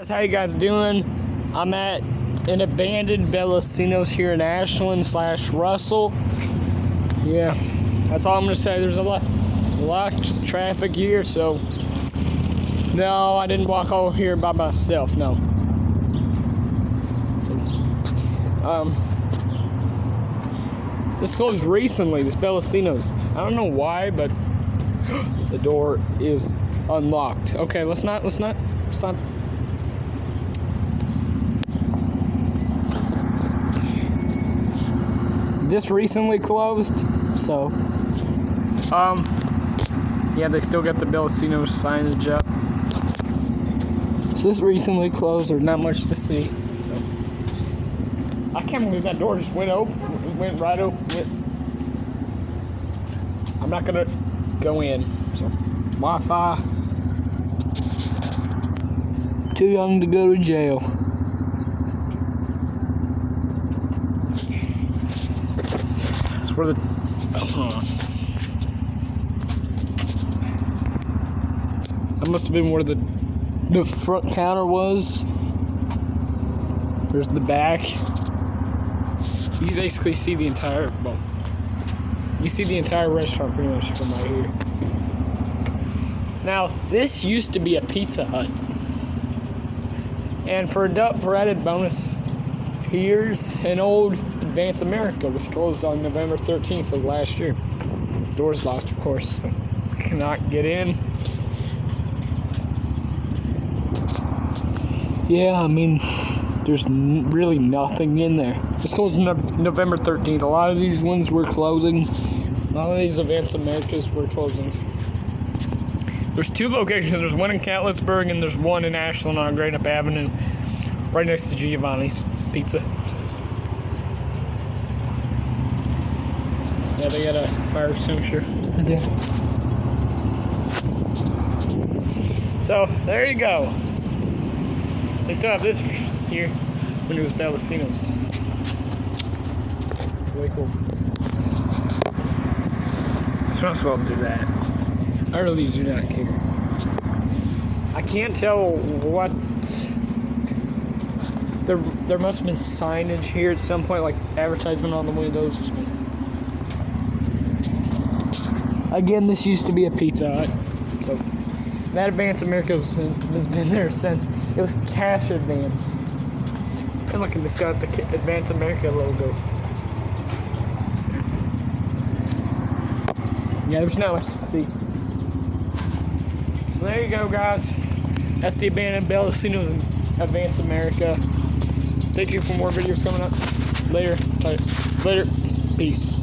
How you guys doing? I'm at an abandoned Bellacino's here in Ashland / Russell. Yeah, that's all I'm gonna say. There's a lot of traffic here, so no, I didn't walk over here by myself. No. So, this closed recently. This Bellacino's. I don't know why, but the door is unlocked. Okay, let's not. This recently closed, so yeah, they still got the Bellacino signage up. So this recently closed. There's not much to see. So I can't believe that door just went open, went right open. I'm not gonna go in. So Wi-Fi. Too young to go to jail. Where the that must have been where the front counter was. There's the back. You basically see the entire you see the entire restaurant pretty much from right here. Now this used to be a Pizza Hut, and for added bonus, here's an old AdvanceAmerica, which closed on November 13th of last year. Door's locked, of course, so I cannot get in. Yeah, I mean, there's really nothing in there. This closed November 13th. A lot of these ones were closing. A lot of these AdvanceAmericas were closing. There's two locations. There's one in Catlettsburg and there's one in Ashland on Great Up Avenue, right next to Giovanni's Pizza. Yeah, they got a fire extinguisher right there. So, there you go. They still have this here when it was Bellacino's. Really cool. So might as well do that. I really do not care. I can't tell what... There must have been signage here at some point, like advertisement on the windows. Again, this used to be a Pizza Hut, so that AdvanceAmerica has been there since. It was cash advance. And look, it's got the AdvanceAmerica logo. Yeah, there's not much to see. So there you go, guys. That's the abandoned Bellacino's and AdvanceAmerica. Stay tuned for more videos coming up later. Peace.